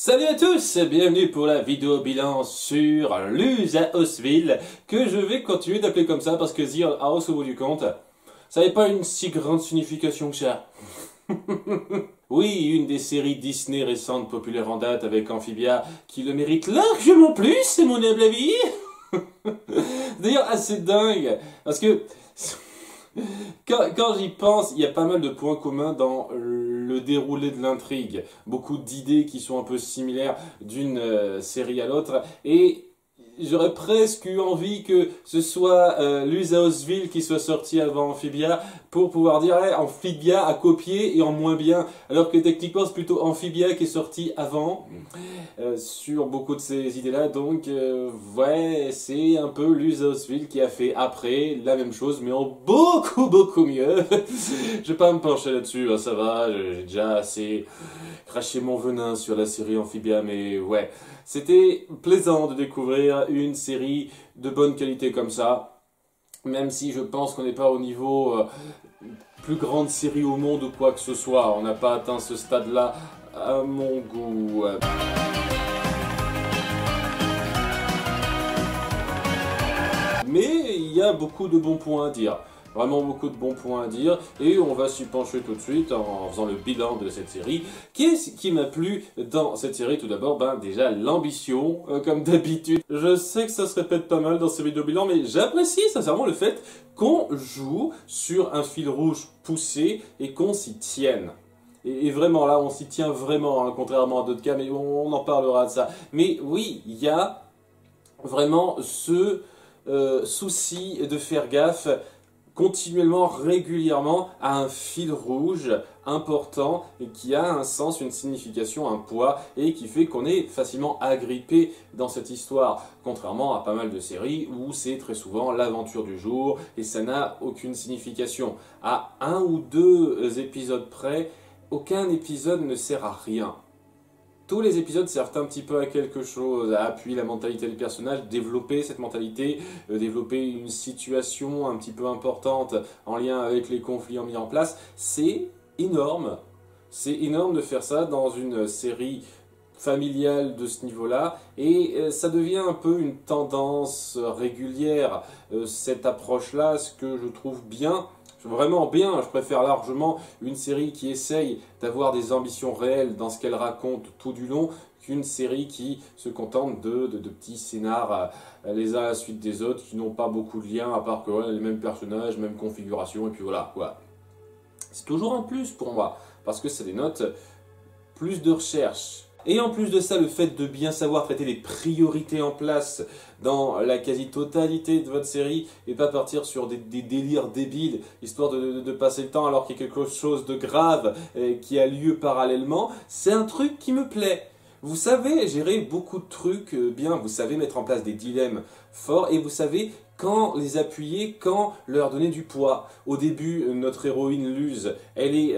Salut à tous, bienvenue pour la vidéo bilan sur Luz à Osville, que je vais continuer d'appeler comme ça parce que The House au bout du compte, ça n'avait pas une si grande signification que ça. Oui, une des séries Disney récentes populaires en date avec Amphibia qui le mérite largement plus, c'est mon humble avis. D'ailleurs assez dingue, parce que quand j'y pense, il y a pas mal de points communs dans le déroulé de l'intrigue. Beaucoup d'idées qui sont un peu similaires d'une série à l'autre. Et j'aurais presque eu envie que ce soit Luz à Osville qui soit sorti avant Amphibia pour pouvoir dire hey, Amphibia a copié et en moins bien. Alors que techniquement c'est plutôt Amphibia qui est sorti avant sur beaucoup de ces idées-là. Donc ouais, c'est un peu Luz à Osville qui a fait après la même chose mais en beaucoup mieux. Je vais pas me pencher là-dessus, hein, ça va, j'ai déjà assez craché mon venin sur la série Amphibia, mais ouais. C'était plaisant de découvrir une série de bonne qualité comme ça, même si je pense qu'on n'est pas au niveau plus grande série au monde ou quoi que ce soit. On n'a pas atteint ce stade-là à mon goût. Mais il y a beaucoup de bons points à dire. Vraiment beaucoup de bons points à dire et on va s'y pencher tout de suite en faisant le bilan de cette série. Qu'est-ce qui m'a plu dans cette série? Tout d'abord, déjà l'ambition, comme d'habitude. Je sais que ça se répète pas mal dans ces vidéos bilan, mais j'apprécie sincèrement le fait qu'on joue sur un fil rouge poussé et qu'on s'y tienne. Et vraiment là, on s'y tient vraiment, hein, contrairement à d'autres cas, mais on en parlera de ça. Mais oui, il y a vraiment ce souci de faire gaffe continuellement, régulièrement, à un fil rouge important et qui a un sens, une signification, un poids et qui fait qu'on est facilement agrippé dans cette histoire. Contrairement à pas mal de séries où c'est très souvent l'aventure du jour et ça n'a aucune signification. À un ou deux épisodes près, aucun épisode ne sert à rien. Tous les épisodes servent un petit peu à quelque chose, à appuyer la mentalité du personnage, développer cette mentalité, développer une situation un petit peu importante en lien avec les conflits mis en place. C'est énorme. C'est énorme de faire ça dans une série familiale de ce niveau-là et ça devient un peu une tendance régulière, cette approche-là, ce que je trouve bien. Vraiment bien, je préfère largement une série qui essaye d'avoir des ambitions réelles dans ce qu'elle raconte tout du long qu'une série qui se contente de petits scénars les uns à la suite des autres qui n'ont pas beaucoup de liens à part que ouais, les mêmes personnages, même configuration et puis voilà quoi. C'est toujours un plus pour moi parce que ça dénote plus de recherche. Et en plus de ça, le fait de bien savoir traiter les priorités en place dans la quasi-totalité de votre série et pas partir sur des délires débiles, histoire de passer le temps alors qu'il y a quelque chose de grave qui a lieu parallèlement, c'est un truc qui me plaît. Vous savez gérer beaucoup de trucs bien, vous savez mettre en place des dilemmes forts et vous savez quand les appuyer, quand leur donner du poids. Au début, notre héroïne Luz, elle est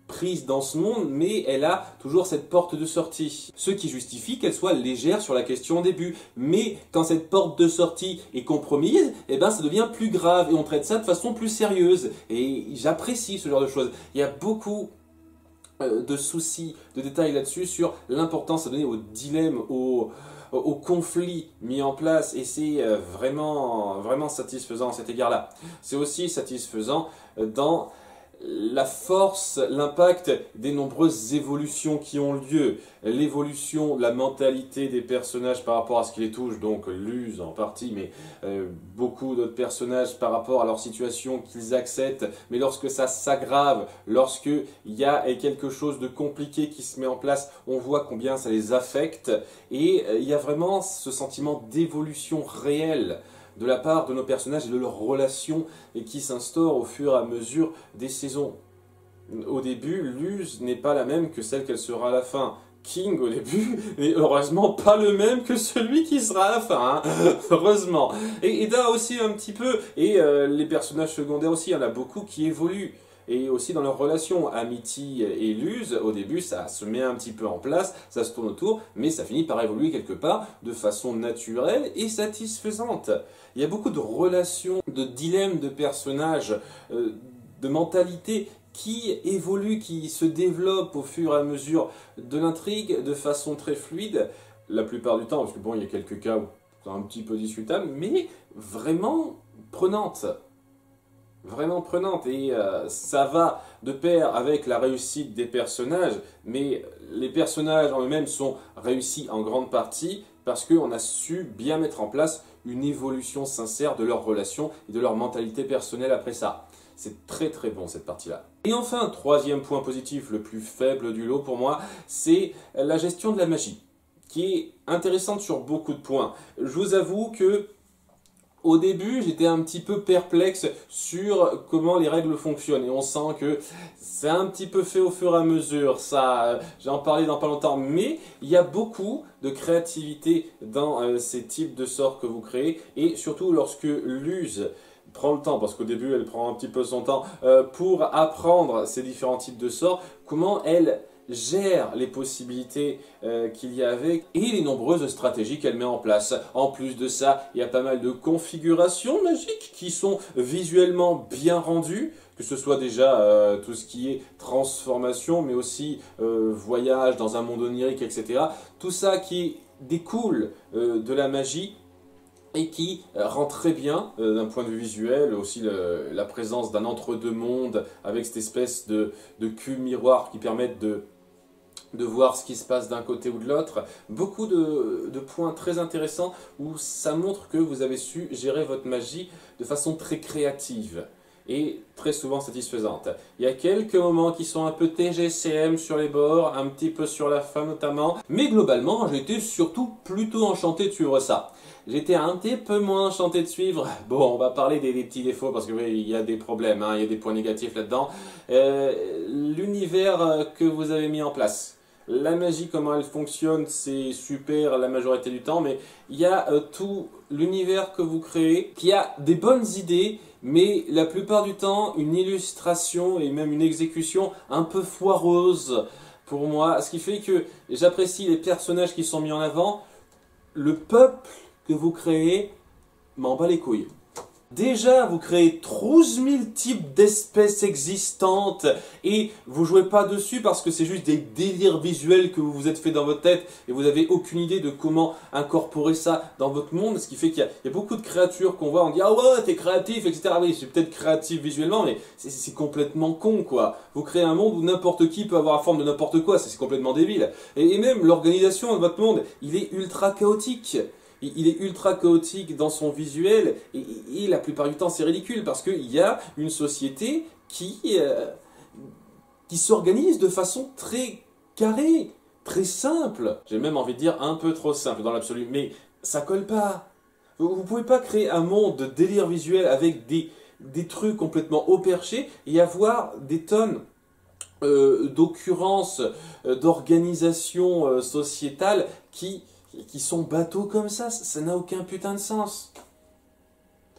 prise dans ce monde, mais elle a toujours cette porte de sortie. Ce qui justifie qu'elle soit légère sur la question au début. Mais quand cette porte de sortie est compromise, eh ben ça devient plus grave et on traite ça de façon plus sérieuse. Et j'apprécie ce genre de choses. Il y a beaucoup de soucis, de détails là-dessus sur l'importance à donner au dilemme, au conflit mis en place et c'est vraiment satisfaisant à cet égard-là. C'est aussi satisfaisant dans la force, l'impact des nombreuses évolutions qui ont lieu. L'évolution, la mentalité des personnages par rapport à ce qui les touche, donc Luz en partie, mais beaucoup d'autres personnages par rapport à leur situation qu'ils acceptent. Mais lorsque ça s'aggrave, lorsqu'il y a quelque chose de compliqué qui se met en place, on voit combien ça les affecte. Et il y a vraiment ce sentiment d'évolution réelle de la part de nos personnages et de leurs relations et qui s'instaurent au fur et à mesure des saisons. Au début, Luz n'est pas la même que celle qu'elle sera à la fin. King au début n'est heureusement pas le même que celui qui sera à la fin, hein. Heureusement. Et Eda aussi un petit peu, et les personnages secondaires aussi, il y en a beaucoup qui évoluent. Et aussi dans leur relation, Amity et Luz, au début ça se met un petit peu en place, ça se tourne autour, mais ça finit par évoluer quelque part de façon naturelle et satisfaisante. Il y a beaucoup de relations, de dilemmes de personnages, de mentalités qui évolue, qui se développe au fur et à mesure de l'intrigue de façon très fluide, la plupart du temps, parce que bon, il y a quelques cas où c'est un petit peu discutable, mais vraiment prenante. Vraiment prenante, et ça va de pair avec la réussite des personnages, mais les personnages en eux-mêmes sont réussis en grande partie parce qu'on a su bien mettre en place une évolution sincère de leurs relations et de leur mentalité personnelle après ça. C'est très très bon cette partie-là. Et enfin, troisième point positif, le plus faible du lot pour moi, c'est la gestion de la magie, qui est intéressante sur beaucoup de points. Je vous avoue que au début, j'étais un petit peu perplexe sur comment les règles fonctionnent, et on sent que c'est un petit peu fait au fur et à mesure, ça, j'en parlais dans pas longtemps, mais il y a beaucoup de créativité dans ces types de sorts que vous créez, et surtout lorsque l'use prend le temps, parce qu'au début elle prend un petit peu son temps, pour apprendre ces différents types de sorts, comment elle gère les possibilités qu'il y a avec et les nombreuses stratégies qu'elle met en place. En plus de ça, il y a pas mal de configurations magiques qui sont visuellement bien rendues, que ce soit déjà tout ce qui est transformation, mais aussi voyage dans un monde onirique, etc. Tout ça qui découle de la magie et qui rend très bien d'un point de vue visuel, aussi la présence d'un entre-deux-mondes avec cette espèce de cube miroir qui permettent de voir ce qui se passe d'un côté ou de l'autre. Beaucoup de points très intéressants où ça montre que vous avez su gérer votre magie de façon très créative et très souvent satisfaisante. Il y a quelques moments qui sont un peu TGCM sur les bords, un petit peu sur la fin notamment, mais globalement j'ai été surtout plutôt enchanté de suivre ça. J'étais un petit peu moins enchanté de suivre, bon on va parler des petits défauts parce que oui, il y a des problèmes, hein, il y a des points négatifs là-dedans, l'univers que vous avez mis en place. La magie, comment elle fonctionne, c'est super la majorité du temps, mais il y a tout l'univers que vous créez qui a des bonnes idées, mais la plupart du temps, une illustration et même une exécution un peu foireuse pour moi. Ce qui fait que j'apprécie les personnages qui sont mis en avant. Le peuple que vous créez m'en bat les couilles. Déjà, vous créez 12 000 types d'espèces existantes et vous jouez pas dessus parce que c'est juste des délires visuels que vous vous êtes fait dans votre tête et vous n'avez aucune idée de comment incorporer ça dans votre monde. Ce qui fait qu'il y a beaucoup de créatures qu'on voit, on dit ah ouais t'es créatif, etc. Oui, je suis peut-être créatif visuellement, mais c'est complètement con quoi. Vous créez un monde où n'importe qui peut avoir la forme de n'importe quoi, c'est complètement débile. Et même l'organisation de votre monde, il est ultra chaotique. Il est ultra chaotique dans son visuel et la plupart du temps c'est ridicule parce qu'il y a une société qui s'organise de façon très carrée, très simple. J'ai même envie de dire un peu trop simple dans l'absolu, mais ça colle pas. Vous ne pouvez pas créer un monde de délire visuel avec des trucs complètement haut perché et avoir des tonnes d'occurrences, d'organisations sociétales qui sont bateaux comme ça n'a aucun putain de sens.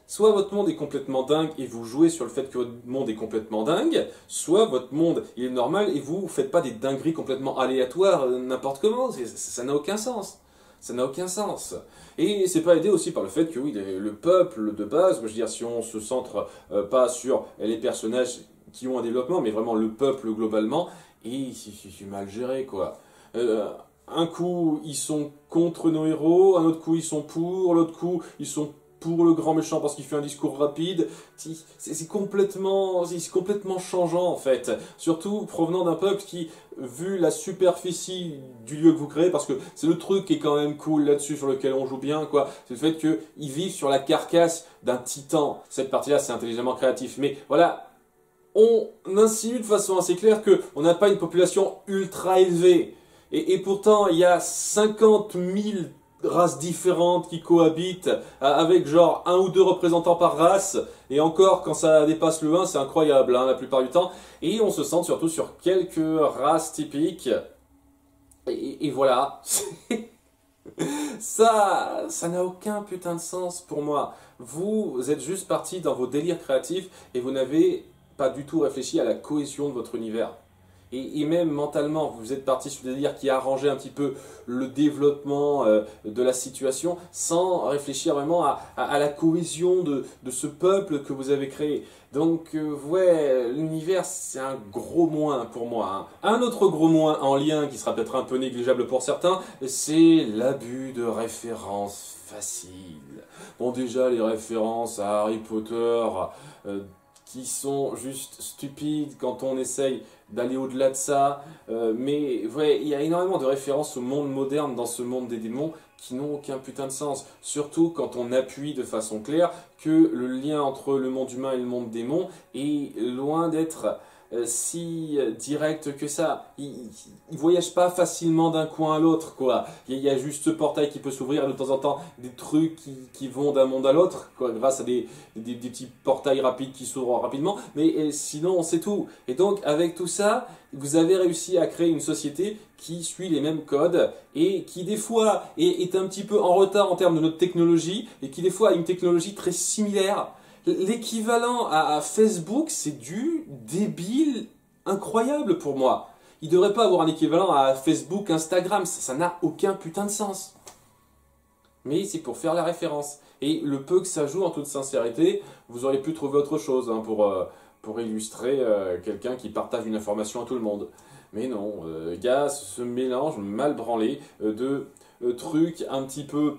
Soit votre monde est complètement dingue et vous jouez sur le fait que votre monde est complètement dingue, soit votre monde il est normal et vous ne faites pas des dingueries complètement aléatoires n'importe comment, ça n'a aucun sens. Ça n'a aucun sens. Et c'est pas aidé aussi par le fait que oui, le peuple de base, je veux dire, si on se centre pas sur les personnages qui ont un développement, mais vraiment le peuple globalement, et c'est mal géré quoi. Un coup, ils sont contre nos héros, un autre coup, ils sont pour, l'autre coup, ils sont pour le grand méchant parce qu'il fait un discours rapide. C'est complètement changeant en fait. Surtout provenant d'un peuple qui, vu la superficie du lieu que vous créez, parce que c'est le truc qui est quand même cool là-dessus, sur lequel on joue bien, quoi, c'est le fait qu'ils vivent sur la carcasse d'un titan. Cette partie-là, c'est intelligemment créatif. Mais voilà, on insinue de façon assez claire qu'on n'a pas une population ultra élevée. Et pourtant, il y a 50 000 races différentes qui cohabitent, avec genre 1 ou 2 représentants par race. Et encore, quand ça dépasse le 1, c'est incroyable, hein, la plupart du temps. Et on se centre surtout sur quelques races typiques. Et voilà. Ça n'a aucun putain de sens pour moi. Vous êtes juste parti dans vos délires créatifs et vous n'avez pas du tout réfléchi à la cohésion de votre univers. et même mentalement, vous êtes parti sur des délires qui arrangeaient un petit peu le développement de la situation sans réfléchir vraiment à la cohésion de ce peuple que vous avez créé. Donc ouais, l'univers c'est un gros moins pour moi, hein. Un autre gros moins en lien qui sera peut-être un peu négligeable pour certains, c'est l'abus de références faciles. Bon déjà les références à Harry Potter qui sont juste stupides quand on essaye d'aller au-delà de ça, mais ouais, il y a énormément de références au monde moderne dans ce monde des démons qui n'ont aucun putain de sens. Surtout quand on appuie de façon claire que le lien entre le monde humain et le monde démon est loin d'être si direct que ça. Il voyage pas facilement d'un coin à l'autre, quoi. Il y a juste ce portail qui peut s'ouvrir de temps en temps, des trucs qui vont d'un monde à l'autre, quoi, grâce à des petits portails rapides qui s'ouvrent rapidement, mais sinon c'est tout. Et donc avec tout ça, vous avez réussi à créer une société qui suit les mêmes codes et qui des fois est un petit peu en retard en termes de notre technologie et qui des fois a une technologie très similaire. L'équivalent à Facebook, c'est du débile incroyable pour moi. Il ne devrait pas avoir un équivalent à Facebook, Instagram, ça n'a aucun putain de sens. Mais c'est pour faire la référence. Et le peu que ça joue, en toute sincérité, vous auriez pu trouver autre chose hein, pour illustrer quelqu'un qui partage une information à tout le monde. Mais non, il y a ce mélange mal branlé de trucs un petit peu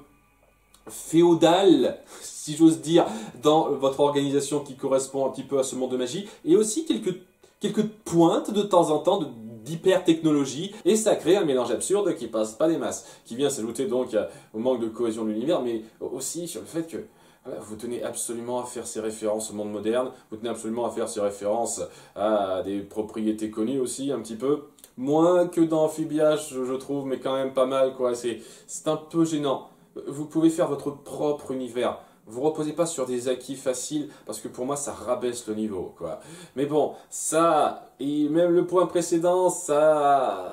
féodal, si j'ose dire, dans votre organisation qui correspond un petit peu à ce monde de magie, et aussi quelques pointes de temps en temps d'hyper-technologie, et ça crée un mélange absurde qui passe pas des masses, qui vient s'ajouter donc au manque de cohésion de l'univers, mais aussi sur le fait que voilà, vous tenez absolument à faire ces références au monde moderne, vous tenez absolument à faire ces références à des propriétés connues aussi, un petit peu, moins que dans Amphibia, je trouve, mais quand même pas mal, quoi. C'est un peu gênant. Vous pouvez faire votre propre univers. Vous reposez pas sur des acquis faciles, parce que pour moi, ça rabaisse le niveau, quoi. Mais bon, ça, et même le point précédent, ça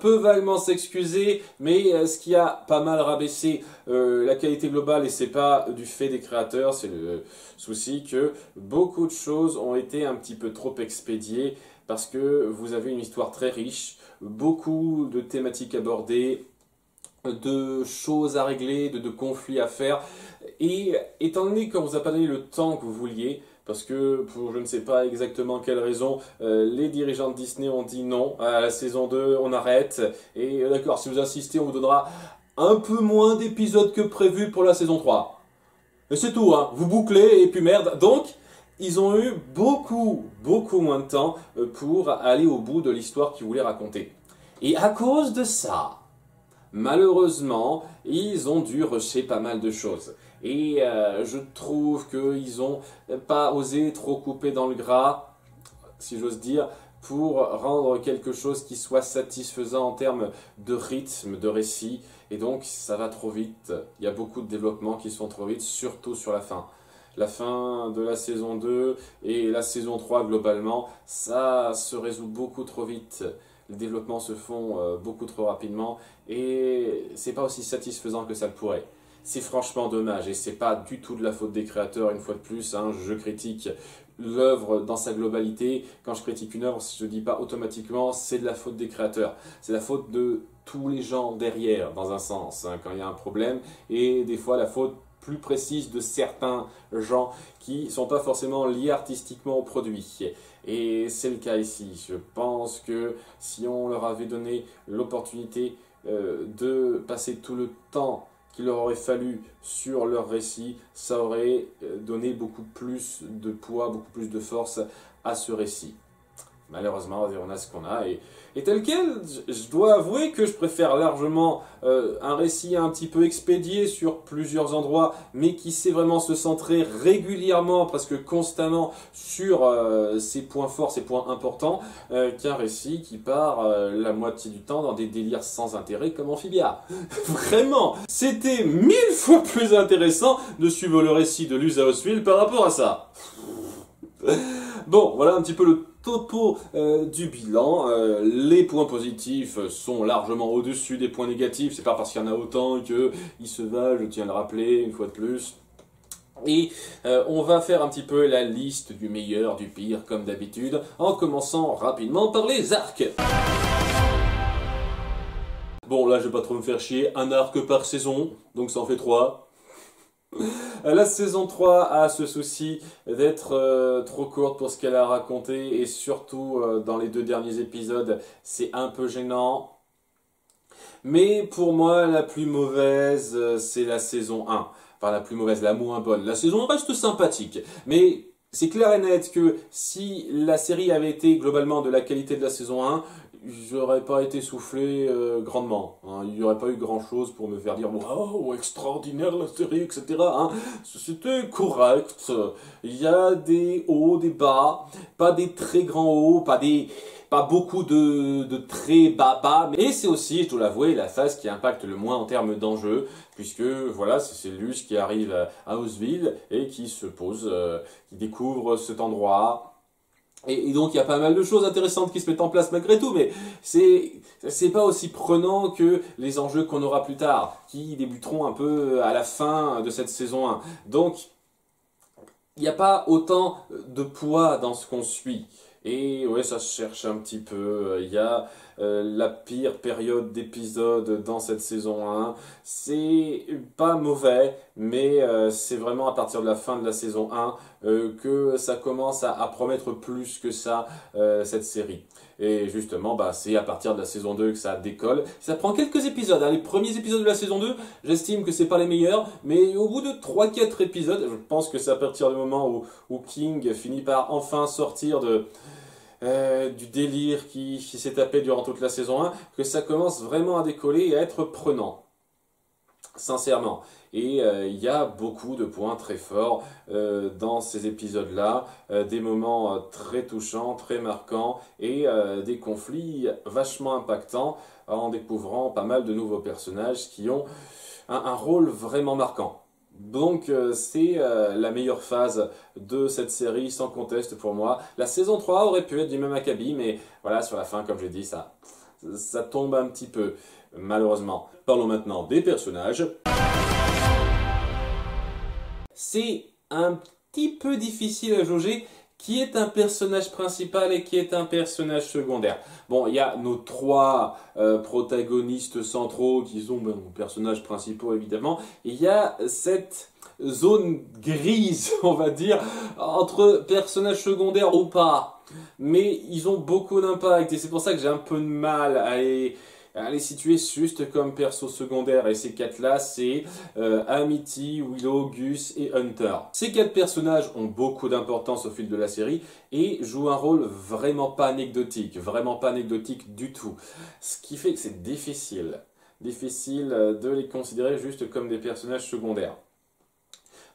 peut vaguement s'excuser, mais ce qui a pas mal rabaissé la qualité globale, et c'est pas du fait des créateurs, c'est le souci que beaucoup de choses ont été un petit peu trop expédiées, parce que vous avez une histoire très riche, beaucoup de thématiques abordées, de choses à régler, de conflits à faire, et étant donné qu'on vous a pas donné le temps que vous vouliez, parce que pour je ne sais pas exactement quelle raison, les dirigeants de Disney ont dit non, à la saison 2 on arrête, et d'accord, si vous insistez on vous donnera un peu moins d'épisodes que prévu pour la saison 3. Et c'est tout, hein, vous bouclez et puis merde, donc ils ont eu beaucoup moins de temps pour aller au bout de l'histoire qu'ils voulaient raconter. Et à cause de ça, malheureusement, ils ont dû rusher pas mal de choses. Et je trouve qu'ils n'ont pas osé trop couper dans le gras, si j'ose dire, pour rendre quelque chose qui soit satisfaisant en termes de rythme, de récit. Et donc, ça va trop vite. Il y a beaucoup de développements qui sont trop vite, surtout sur la fin. La fin de la saison 2 et la saison 3 globalement, ça se résout beaucoup trop vite. Les développements se font beaucoup trop rapidement et c'est pas aussi satisfaisant que ça le pourrait. C'est franchement dommage et c'est pas du tout de la faute des créateurs, une fois de plus, hein, je critique l'œuvre dans sa globalité. Quand je critique une œuvre, je dis pas automatiquement c'est de la faute des créateurs, c'est la faute de tous les gens derrière, dans un sens, hein, quand il y a un problème, et des fois la faute plus précise de certains gens qui ne sont pas forcément liés artistiquement au produit. Et c'est le cas ici. Je pense que si on leur avait donné l'opportunité de passer tout le temps qu'il leur aurait fallu sur leur récit, ça aurait donné beaucoup plus de poids, beaucoup plus de force à ce récit. Malheureusement, on a ce qu'on a. Et tel quel, je dois avouer que je préfère largement un récit un petit peu expédié sur plusieurs endroits, mais qui sait vraiment se centrer régulièrement, presque constamment, sur ses points forts, ses points importants, qu'un récit qui part la moitié du temps dans des délires sans intérêt comme Amphibia. Vraiment, c'était 1000 fois plus intéressant de suivre le récit de Luz Haoswil par rapport à ça. Bon, voilà un petit peu le topo du bilan. Les points positifs sont largement au-dessus des points négatifs. C'est pas parce qu'il y en a autant qu'ils se valent, je tiens à le rappeler une fois de plus. Et on va faire un petit peu la liste du meilleur, du pire, comme d'habitude, en commençant rapidement par les arcs. Bon, là, je vais pas trop me faire chier, un arc par saison, donc ça en fait 3. La saison 3 a ce souci d'être trop courte pour ce qu'elle a raconté, et surtout dans les 2 derniers épisodes, c'est un peu gênant. Mais pour moi, la plus mauvaise, c'est la saison 1. Enfin, la plus mauvaise, la moins bonne. La saison 1 reste sympathique, mais c'est clair et net que si la série avait été globalement de la qualité de la saison 1, j'aurais pas été soufflé grandement. Hein. Il n'y aurait pas eu grand chose pour me faire dire waouh, extraordinaire la série, etc. Hein. C'était correct. Il y a des hauts, des bas, pas des très grands hauts, pas beaucoup de très bas, mais c'est aussi, je dois l'avouer, la phase qui impacte le moins en termes d'enjeu, puisque voilà, c'est Luce qui arrive à Oswald et qui se pose, qui découvre cet endroit. Et donc il y a pas mal de choses intéressantes qui se mettent en place malgré tout, mais c'est pas aussi prenant que les enjeux qu'on aura plus tard, qui débuteront un peu à la fin de cette saison 1. Donc il n'y a pas autant de poids dans ce qu'on suit. Et ouais, ça se cherche un petit peu. Il y a la pire période d'épisodes dans cette saison 1. C'est pas mauvais, mais c'est vraiment à partir de la fin de la saison 1 que ça commence à promettre plus que ça, cette série. Et justement, bah, c'est à partir de la saison 2 que ça décolle. Ça prend quelques épisodes. Hein. Les premiers épisodes de la saison 2, j'estime que c'est pas les meilleurs, mais au bout de 3-4 épisodes, je pense que c'est à partir du moment où King finit par enfin sortir du délire qui s'est tapé durant toute la saison 1, que ça commence vraiment à décoller et à être prenant. Sincèrement. Et il y a beaucoup de points très forts dans ces épisodes-là, des moments très touchants, très marquants, et des conflits vachement impactants en découvrant pas mal de nouveaux personnages qui ont un rôle vraiment marquant. Donc c'est la meilleure phase de cette série, sans conteste pour moi. La saison 3 aurait pu être du même acabit, mais voilà, sur la fin, comme je l'ai dit, ça tombe un petit peu, malheureusement. Parlons maintenant des personnages. C'est un petit peu difficile à jauger qui est un personnage principal et qui est un personnage secondaire. Bon, il y a nos 3 protagonistes centraux qui sont nos personnages principaux évidemment. Il y a cette zone grise, on va dire, entre personnages secondaires ou pas. Mais ils ont beaucoup d'impact et c'est pour ça que j'ai un peu de mal à les situer juste comme perso secondaire. Et ces 4-là, c'est Amity, Willow, Gus et Hunter. Ces 4 personnages ont beaucoup d'importance au fil de la série et jouent un rôle vraiment pas anecdotique du tout. Ce qui fait que c'est difficile de les considérer juste comme des personnages secondaires.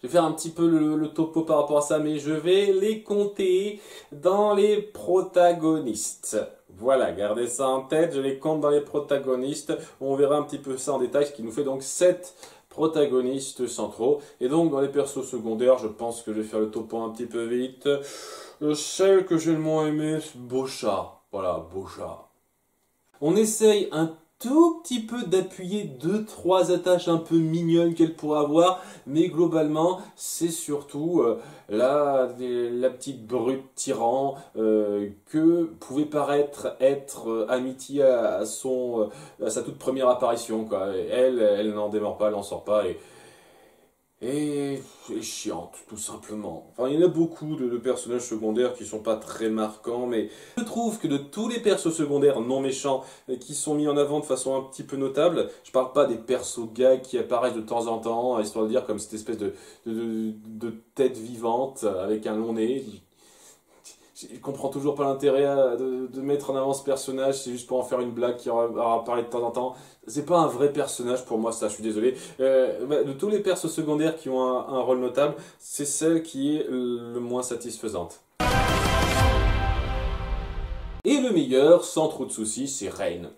Je vais faire un petit peu le topo par rapport à ça, mais je vais les compter dans les protagonistes. Voilà, gardez ça en tête, je les compte dans les protagonistes. On verra un petit peu ça en détail, ce qui nous fait donc 7 protagonistes centraux. Et donc dans les persos secondaires, je pense que je vais faire le topo un petit peu vite. Celle que j'ai le moins aimée, c'est Boccia. Voilà, Boccia. On essaye un tout petit peu d'appuyer 2-3 attaches un peu mignonnes qu'elle pourrait avoir, mais globalement c'est surtout la petite brute tyran que pouvait paraître être Amity à sa toute première apparition, quoi. Elle n'en démord pas, elle n'en sort pas et est chiante, tout simplement. Enfin, il y en a beaucoup de personnages secondaires qui sont pas très marquants, mais je trouve que de tous les persos secondaires non méchants qui sont mis en avant de façon un petit peu notable, je parle pas des persos gags qui apparaissent de temps en temps, histoire de dire comme cette espèce de tête vivante avec un long nez. Je comprends toujours pas l'intérêt de mettre en avant ce personnage, c'est juste pour en faire une blague qui aura apparaît de temps en temps. C'est pas un vrai personnage pour moi, ça, je suis désolé. De tous les persos secondaires qui ont un rôle notable, c'est celle qui est le moins satisfaisante. Et le meilleur, sans trop de soucis, c'est Rain.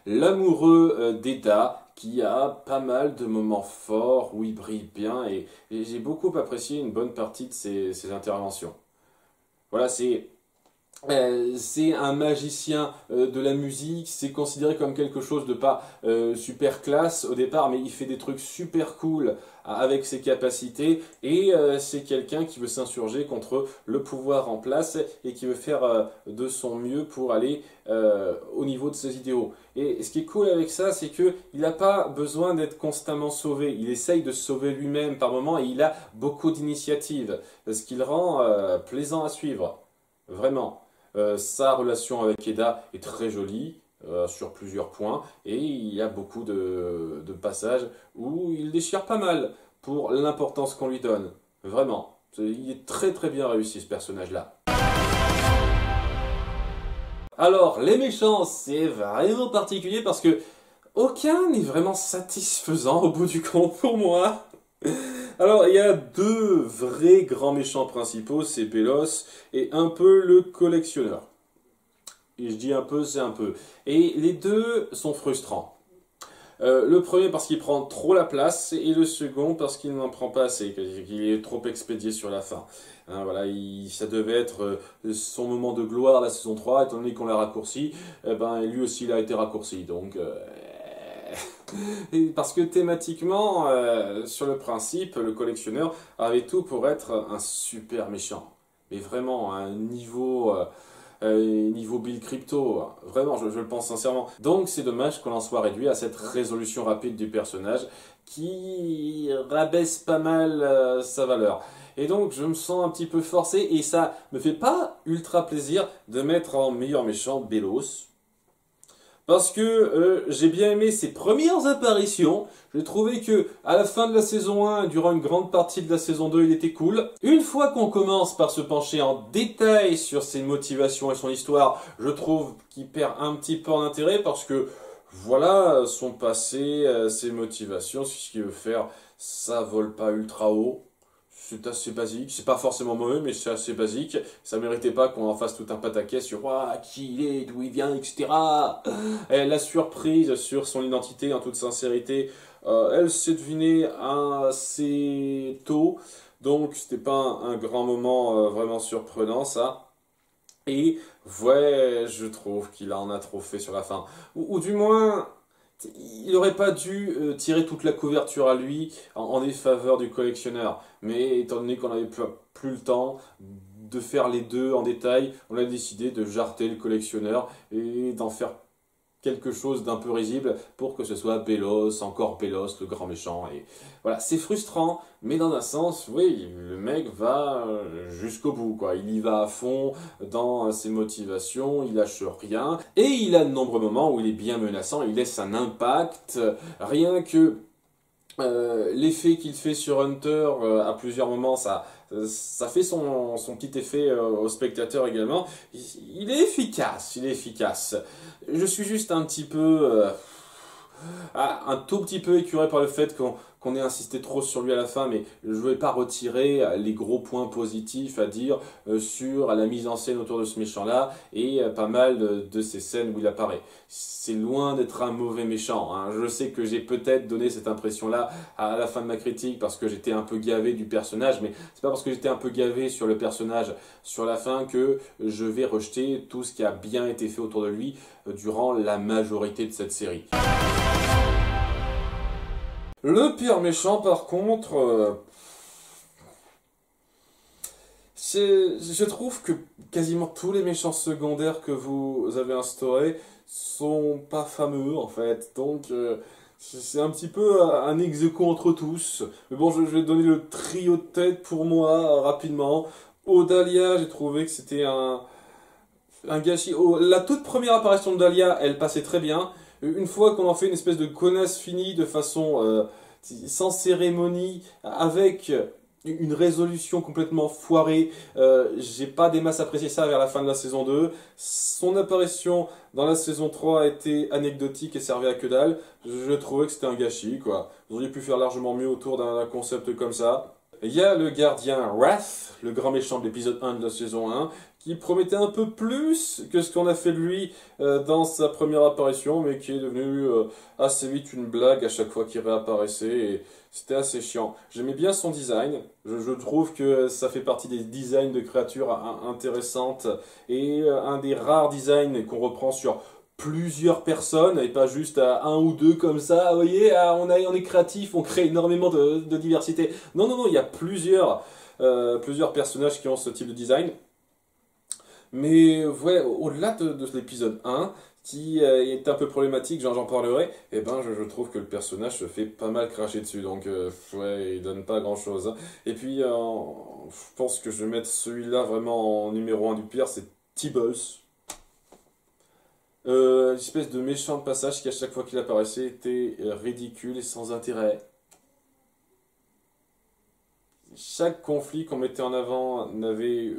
L'amoureux d'Eda, qui a pas mal de moments forts où il brille bien, et j'ai beaucoup apprécié une bonne partie de ses interventions. Voilà, c'est C'est un magicien de la musique, c'est considéré comme quelque chose de pas super classe au départ, mais il fait des trucs super cool avec ses capacités, et c'est quelqu'un qui veut s'insurger contre le pouvoir en place et qui veut faire de son mieux pour aller au niveau de ses idéaux. Et ce qui est cool avec ça, c'est qu'il n'a pas besoin d'être constamment sauvé, il essaye de se sauver lui-même par moment, et il a beaucoup d'initiatives, ce qui le rend plaisant à suivre, vraiment. Sa relation avec Eda est très jolie sur plusieurs points, et il y a beaucoup de passages où il déchire pas mal pour l'importance qu'on lui donne. Vraiment, il est très très bien réussi ce personnage-là. Alors, les méchants, c'est vraiment particulier parce que aucun n'est vraiment satisfaisant au bout du compte pour moi. Alors, il y a deux vrais grands méchants principaux, c'est Bélos et un peu le collectionneur. Et je dis un peu, c'est un peu. Et les deux sont frustrants. Le premier parce qu'il prend trop la place, et le second parce qu'il n'en prend pas assez, qu'il est trop expédié sur la fin. Hein, voilà, ça devait être son moment de gloire la saison 3, étant donné qu'on l'a raccourci, ben, lui aussi il a été raccourci. Donc, parce que thématiquement, sur le principe, le collectionneur avait tout pour être un super méchant. Mais vraiment, à un niveau Bill Crypto, vraiment, je le pense sincèrement. Donc c'est dommage qu'on en soit réduit à cette résolution rapide du personnage qui rabaisse pas mal sa valeur. Et donc je me sens un petit peu forcé, et ça me fait pas ultra plaisir de mettre en meilleur méchant Bélos. Parce que j'ai bien aimé ses premières apparitions. J'ai trouvé que à la fin de la saison 1, durant une grande partie de la saison 2, il était cool. Une fois qu'on commence par se pencher en détail sur ses motivations et son histoire, je trouve qu'il perd un petit peu en intérêt parce que voilà, son passé, ses motivations, ce qu'il veut faire, ça vole pas ultra haut. C'est assez basique, c'est pas forcément mauvais, mais c'est assez basique. Ça méritait pas qu'on en fasse tout un pataquès sur qui il est, d'où il vient, etc. Et la surprise sur son identité, en toute sincérité, elle s'est devinée assez tôt, donc c'était pas un grand moment vraiment surprenant, ça. Et ouais, je trouve qu'il en a trop fait sur la fin. Ou du moins, il n'aurait pas dû tirer toute la couverture à lui en défaveur du collectionneur. Mais étant donné qu'on n'avait plus le temps de faire les deux en détail, on a décidé de jarter le collectionneur et d'en faire quelque chose d'un peu risible pour que ce soit Bélos, encore Bélos, le grand méchant. Et voilà, c'est frustrant, mais dans un sens, oui, le mec va jusqu'au bout, quoi. Il y va à fond dans ses motivations, il lâche rien, et il a de nombreux moments où il est bien menaçant, il laisse un impact, rien que l'effet qu'il fait sur Hunter à plusieurs moments, ça fait son petit effet au spectateur également. Il est efficace, il est efficace. Je suis juste un petit peu, un tout petit peu écœuré par le fait qu'on ait insisté trop sur lui à la fin, mais je ne vais pas retirer les gros points positifs à dire sur la mise en scène autour de ce méchant-là et pas mal de ces scènes où il apparaît. C'est loin d'être un mauvais méchant, hein. Je sais que j'ai peut-être donné cette impression-là à la fin de ma critique parce que j'étais un peu gavé du personnage, mais c'est pas parce que j'étais un peu gavé sur le personnage sur la fin que je vais rejeter tout ce qui a bien été fait autour de lui durant la majorité de cette série. Le pire méchant, par contre, je trouve que quasiment tous les méchants secondaires que vous avez instaurés sont pas fameux, en fait. Donc, c'est un petit peu un ex-aequo entre tous. Mais bon, je vais donner le trio de tête pour moi, rapidement. Odalia, j'ai trouvé que c'était un gâchis. La toute première apparition de Dahlia, elle passait très bien. Une fois qu'on en fait une espèce de connasse finie de façon sans cérémonie, avec une résolution complètement foirée, j'ai pas des masses apprécié ça vers la fin de la saison 2. Son apparition dans la saison 3 a été anecdotique et servait à que dalle. Je trouvais que c'était un gâchis, quoi. Vous auriez pu faire largement mieux autour d'un concept comme ça. Il y a le gardien Wrath, le grand méchant de l'épisode 1 de la saison 1, qui promettait un peu plus que ce qu'on a fait de lui dans sa première apparition, mais qui est devenu assez vite une blague à chaque fois qu'il réapparaissait, et c'était assez chiant. J'aimais bien son design, je trouve que ça fait partie des designs de créatures intéressantes, et un des rares designs qu'on reprend sur plusieurs personnes, et pas juste à un ou deux comme ça, vous voyez, on est créatif, on crée énormément de diversité. Non, non, non, il y a plusieurs personnages qui ont ce type de design. Mais ouais, au-delà de l'épisode 1, qui est un peu problématique, j'en parlerai, et ben je trouve que le personnage se fait pas mal cracher dessus, donc ouais, il donne pas grand-chose, hein. Et puis, je pense que je vais mettre celui-là vraiment en numéro 1 du pire, c'est Tibbles. Une espèce de méchant de passage qui à chaque fois qu'il apparaissait était ridicule et sans intérêt. Chaque conflit qu'on mettait en avant n'avait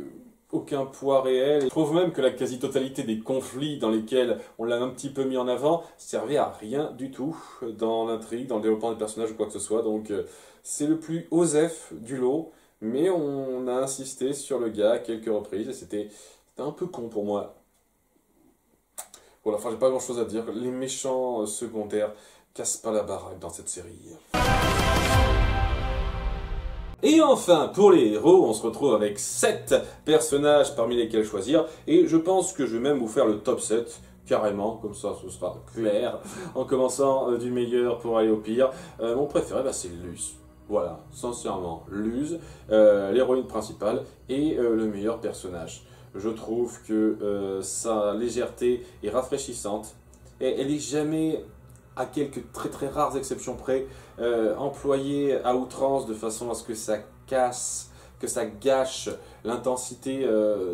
aucun poids réel. Je trouve même que la quasi-totalité des conflits dans lesquels on l'a un petit peu mis en avant servait à rien du tout dans l'intrigue, dans le développement des personnages ou quoi que ce soit. Donc c'est le plus osef du lot, mais on a insisté sur le gars à quelques reprises et c'était un peu con pour moi. Voilà, enfin j'ai pas grand chose à dire. Les méchants secondaires cassent pas la baraque dans cette série. Et enfin, pour les héros, on se retrouve avec 7 personnages parmi lesquels choisir. Et je pense que je vais même vous faire le top 7, carrément, comme ça ce sera clair. En commençant du meilleur pour aller au pire. Mon préféré, bah, c'est Luz. Voilà, sincèrement, Luz, l'héroïne principale et le meilleur personnage. Je trouve que sa légèreté est rafraîchissante. Et elle n'est jamais, à quelques très très rares exceptions près, employée à outrance de façon à ce que ça casse, que ça gâche l'intensité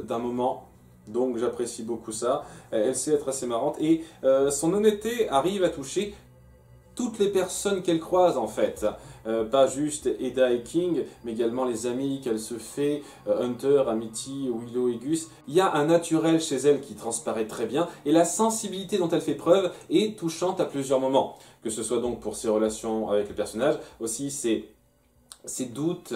d'un moment. Donc j'apprécie beaucoup ça. Elle sait être assez marrante et son honnêteté arrive à toucher toutes les personnes qu'elle croise en fait. Pas juste Eda et King, mais également les amis qu'elle se fait, Hunter, Amity, Willow et Gus. Il y a un naturel chez elle qui transparaît très bien, et la sensibilité dont elle fait preuve est touchante à plusieurs moments. Que ce soit donc pour ses relations avec le personnage, aussi ses doutes,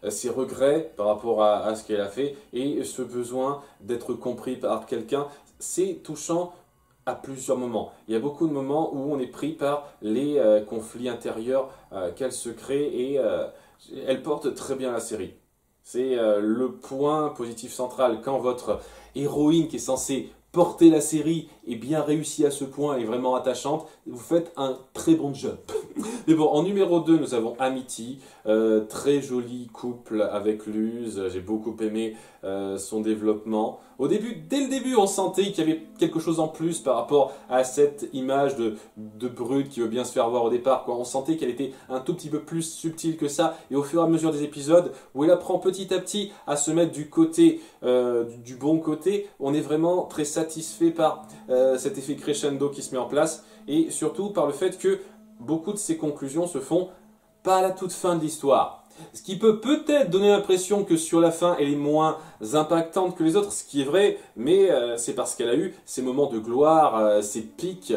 ses regrets par rapport à ce qu'elle a fait, et ce besoin d'être compris par quelqu'un, c'est touchant à plusieurs moments. Il y a beaucoup de moments où on est pris par les conflits intérieurs qu'elle se crée et elle porte très bien la série. C'est le point positif central quand votre héroïne qui est censée porter la série est bien réussie à ce point et vraiment attachante, vous faites un très bon job. Mais bon, en numéro 2, nous avons Amity, très joli couple avec Luz, j'ai beaucoup aimé son développement. Dès le début, on sentait qu'il y avait quelque chose en plus par rapport à cette image de brute qui veut bien se faire voir au départ, quoi. On sentait qu'elle était un tout petit peu plus subtile que ça, et au fur et à mesure des épisodes, où elle apprend petit à petit à se mettre du côté, du bon côté, on est vraiment très satisfait par cet effet crescendo qui se met en place, et surtout par le fait que beaucoup de ces conclusions se font pas à la toute fin de l'histoire. Ce qui peut peut-être donner l'impression que sur la fin, elle est moins impactante que les autres, ce qui est vrai, mais c'est parce qu'elle a eu ces moments de gloire, ces pics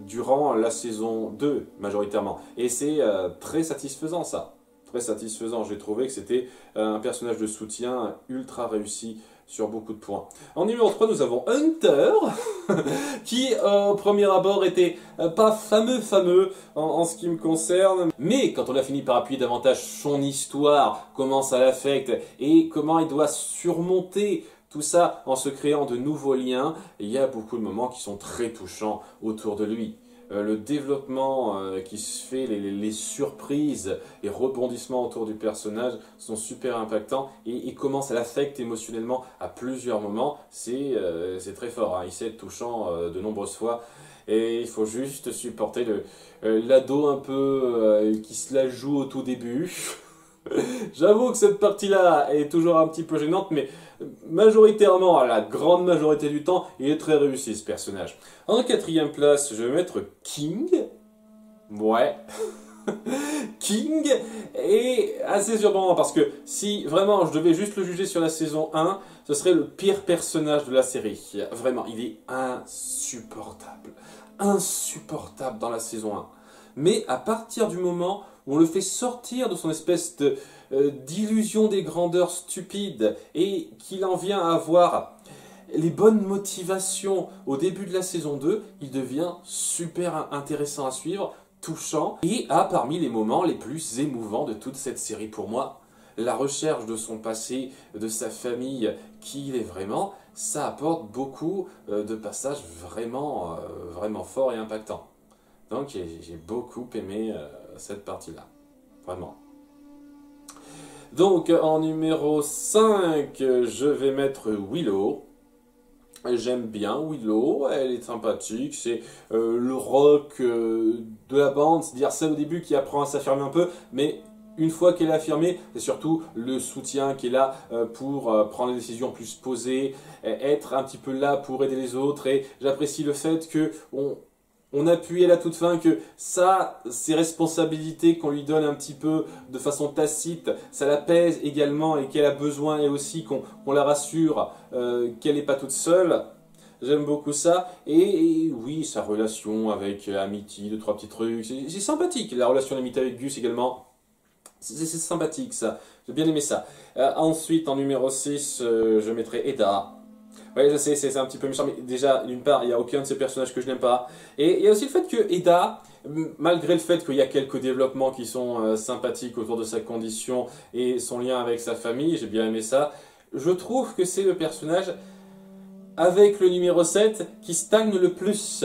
durant la saison 2 majoritairement. Et c'est très satisfaisant ça. Très satisfaisant, j'ai trouvé que c'était un personnage de soutien ultra réussi sur beaucoup de points. En numéro 3, nous avons Hunter, qui au premier abord était pas fameux en ce qui me concerne, mais quand on a fini par appuyer davantage son histoire, comment ça l'affecte et comment il doit surmonter tout ça en se créant de nouveaux liens, il y a beaucoup de moments qui sont très touchants autour de lui. Le développement qui se fait, les surprises, les rebondissements autour du personnage sont super impactants et comment ça l'affecte émotionnellement à plusieurs moments, c'est très fort, hein. Il sait être touchant de nombreuses fois et il faut juste supporter l'ado un peu qui se la joue au tout début. J'avoue que cette partie-là est toujours un petit peu gênante, mais majoritairement, à la grande majorité du temps, il est très réussi ce personnage. En 4e place, je vais mettre King. Ouais. King est assez surprenant parce que si vraiment je devais juste le juger sur la saison 1, ce serait le pire personnage de la série. Vraiment, il est insupportable. Insupportable dans la saison 1. Mais à partir du moment où on le fait sortir de son espèce de d'illusion des grandeurs stupides et qu'il en vient à avoir les bonnes motivations au début de la saison 2, il devient super intéressant à suivre, touchant et a parmi les moments les plus émouvants de toute cette série pour moi. La recherche de son passé, de sa famille, qui il est vraiment, ça apporte beaucoup de passages vraiment, vraiment forts et impactants. Donc j'ai beaucoup aimé cette partie-là, vraiment. Donc en numéro 5, je vais mettre Willow. J'aime bien Willow, elle est sympathique, c'est le rock de la bande, c'est-à-dire celle au début qui apprend à s'affirmer un peu, mais une fois qu'elle est affirmée, c'est surtout le soutien qui est là pour prendre les décisions plus posées, être un petit peu là pour aider les autres, et j'apprécie le fait que on appuie à la toute fin que ça, ces responsabilités qu'on lui donne un petit peu de façon tacite, ça la pèse également et qu'elle a besoin et aussi qu'on la rassure qu'elle n'est pas toute seule. J'aime beaucoup ça. Et oui, sa relation avec Amity, deux, trois petits trucs, c'est sympathique. La relation d'Amity avec Gus également, c'est sympathique ça. J'ai bien aimé ça. Ensuite, en numéro 6, je mettrai Eda. Ouais, je sais, c'est un petit peu méchant, mais déjà, d'une part, il n'y a aucun de ces personnages que je n'aime pas. Et il y a aussi le fait que Eda, malgré le fait qu'il y a quelques développements qui sont sympathiques autour de sa condition et son lien avec sa famille, j'ai bien aimé ça, je trouve que c'est le personnage, avec le numéro 7, qui stagne le plus.